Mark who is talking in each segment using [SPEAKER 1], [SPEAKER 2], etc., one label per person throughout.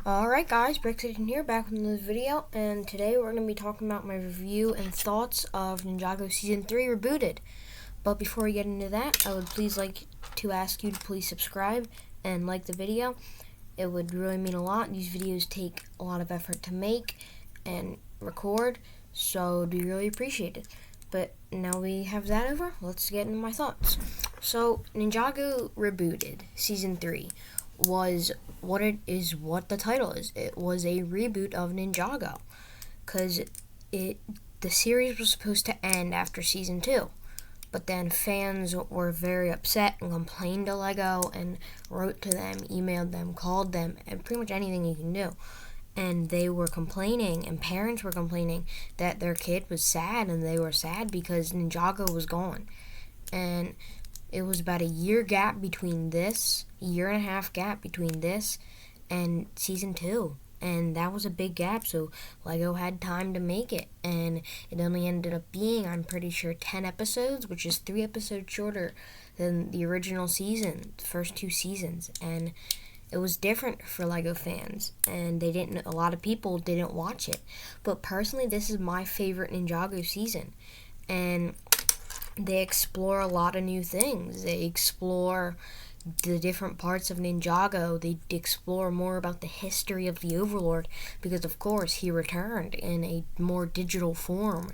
[SPEAKER 1] Alright guys, Brexit here, back with another video, and today we're going to be talking about my review and thoughts of Ninjago Season 3 Rebooted. But before we get into that, I would please like to ask you to please subscribe and like the video. It would really mean a lot. These videos take a lot of effort to make and record, so it'd be really appreciated. But now we have that over, let's get into my thoughts. So, Ninjago Rebooted Season 3 was what the title is. It was a reboot of Ninjago, because the series was supposed to end after Season 2. But then fans were very upset and complained to LEGO and wrote to them, emailed them, called them, and pretty much anything you can do. And they were complaining, and parents were complaining that their kid was sad, and they were sad because Ninjago was gone. And it was about a year and a half gap between this and Season 2. And that was a big gap, so LEGO had time to make it. And it only ended up being, I'm pretty sure, 10 episodes, which is 3 episodes shorter than the original season, the first 2 seasons. And it was different for LEGO fans, and a lot of people didn't watch it. But personally, this is my favorite Ninjago season. And they explore a lot of new things. They explore the different parts of Ninjago. They explore more about the history of the Overlord, because of course he returned in a more digital form.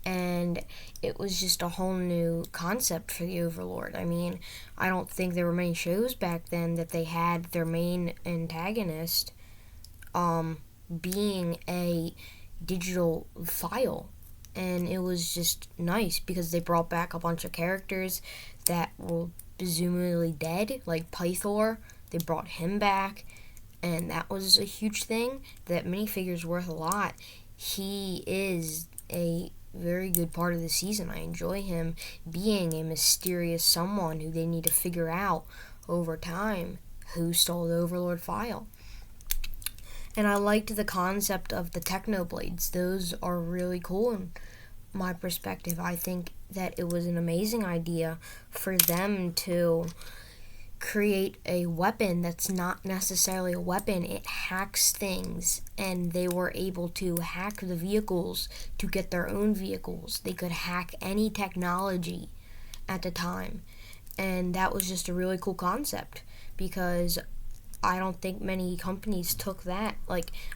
[SPEAKER 1] And it was just a whole new concept for the Overlord. I mean, I don't think there were many shows back then that they had their main antagonist being a digital file. And it was just nice because they brought back a bunch of characters that were presumably dead, like Pythor. They brought him back, and that was a huge thing. That minifigure's worth a lot. He is a very good part of the season. I enjoy him being a mysterious someone who they need to figure out over time who stole the Overlord file. And I liked the concept of the Technoblades. Those are really cool in my perspective. I think that it was an amazing idea for them to create a weapon that's not necessarily a weapon. It hacks things, and they were able to hack the vehicles to get their own vehicles. They could hack any technology at the time, and that was just a really cool concept, because I don't think many companies took that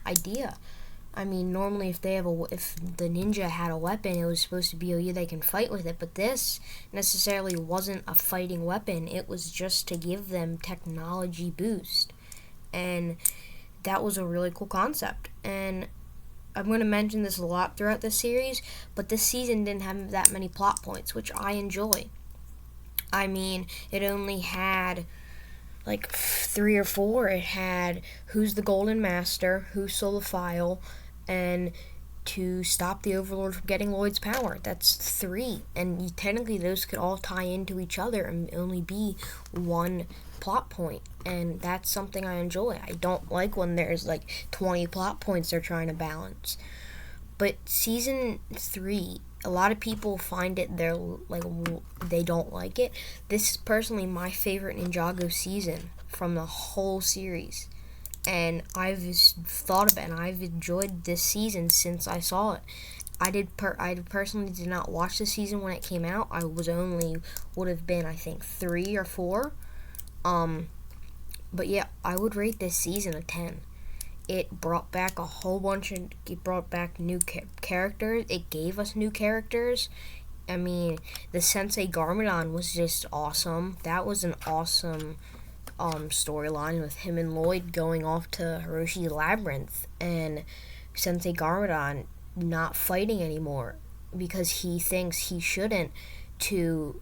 [SPEAKER 1] idea. I mean, normally if the ninja had a weapon, it was supposed to be, oh yeah, they can fight with it, but this necessarily wasn't a fighting weapon. It was just to give them technology boost, and that was a really cool concept. And I'm going to mention this a lot throughout the series, but this season didn't have that many plot points, which I enjoy. I mean, it only had 3 or 4. It had who's the Golden Master, who stole the file, and to stop the Overlord from getting Lloyd's power. That's 3, and technically those could all tie into each other and only be one plot point, and that's something I enjoy. I don't like when there's 20 plot points they're trying to balance. But Season 3, a lot of people find it, they don't like it. This is personally my favorite Ninjago season from the whole series. And I've thought about it, and I've enjoyed this season since I saw it. I personally did not watch the season when it came out. I would have been, I think, 3 or 4. But yeah, I would rate this season a 10. It brought back new characters. It gave us new characters. I mean, the Sensei Garmadon was just awesome. That was an awesome storyline with him and Lloyd going off to Hiroshi's Labyrinth, and Sensei Garmadon not fighting anymore because he thinks he shouldn't, to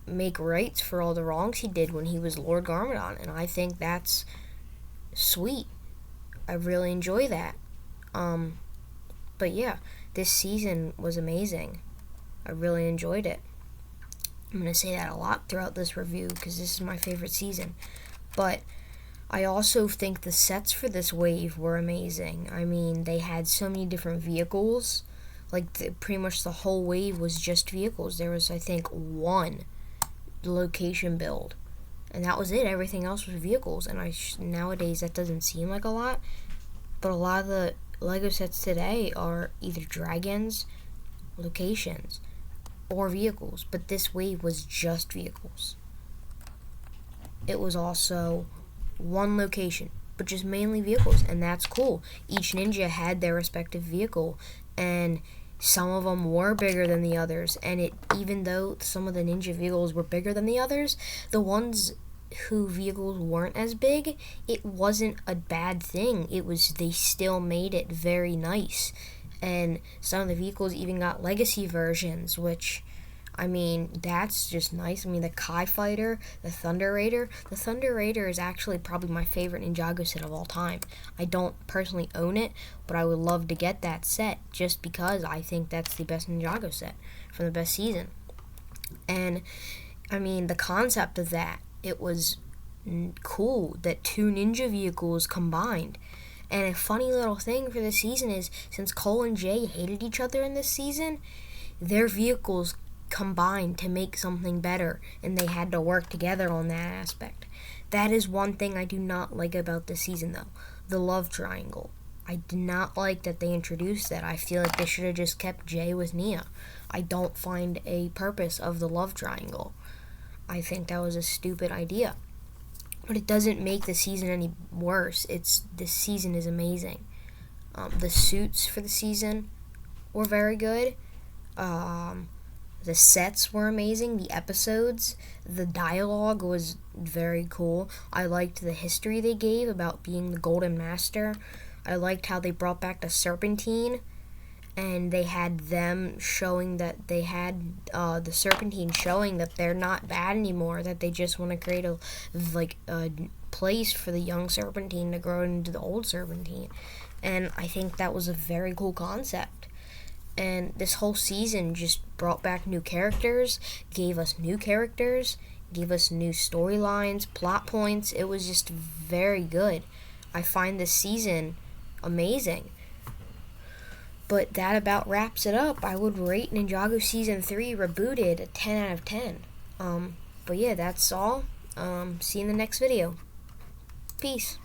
[SPEAKER 1] make rights for all the wrongs he did when he was Lord Garmadon. And I think that's sweet. I really enjoy that. But yeah, this season was amazing. I really enjoyed it. I'm going to say that a lot throughout this review because this is my favorite season. But I also think the sets for this wave were amazing. I mean, they had so many different vehicles. Pretty much the whole wave was just vehicles. There was, I think, one location build and that was it. Everything else was vehicles, and nowadays that doesn't seem like a lot, but a lot of the Lego sets today are either dragons, locations, or vehicles, but this wave was just vehicles. It was also one location, but just mainly vehicles, and that's cool. Each ninja had their respective vehicle, and some of them were bigger than the others, and even though some of the ninja vehicles were bigger than the others, the ones who vehicles weren't as big, it wasn't a bad thing. They still made it very nice, and some of the vehicles even got legacy versions, which, I mean, that's just nice. I mean, the Kai Fighter, the Thunder Raider. The Thunder Raider is actually probably my favorite Ninjago set of all time. I don't personally own it, but I would love to get that set just because I think that's the best Ninjago set from the best season. And, I mean, the concept of that, it was cool that two ninja vehicles combined. And a funny little thing for this season is, since Cole and Jay hated each other in this season, their vehicles combined to make something better, and they had to work together on that aspect. That is one thing I do not like about this season, though. The love triangle. I did not like that they introduced that. I feel like they should have just kept Jay with Nia. I don't find a purpose of the love triangle. I think that was a stupid idea. But it doesn't make the season any worse. This season is amazing. The suits for the season were very good. The sets were amazing. The episodes, the dialogue was very cool. I liked the history they gave about being the Golden Master. I liked how they brought back the Serpentine, and they had them showing that they had the Serpentine showing that they're not bad anymore, that they just want to create a place for the young Serpentine to grow into the old Serpentine. And I think that was a very cool concept. And this whole season just brought back new characters, gave us new characters, gave us new storylines, plot points. It was just very good. I find this season amazing. But that about wraps it up. I would rate Ninjago Season 3 Rebooted a 10 out of 10. But yeah, that's all. See you in the next video. Peace.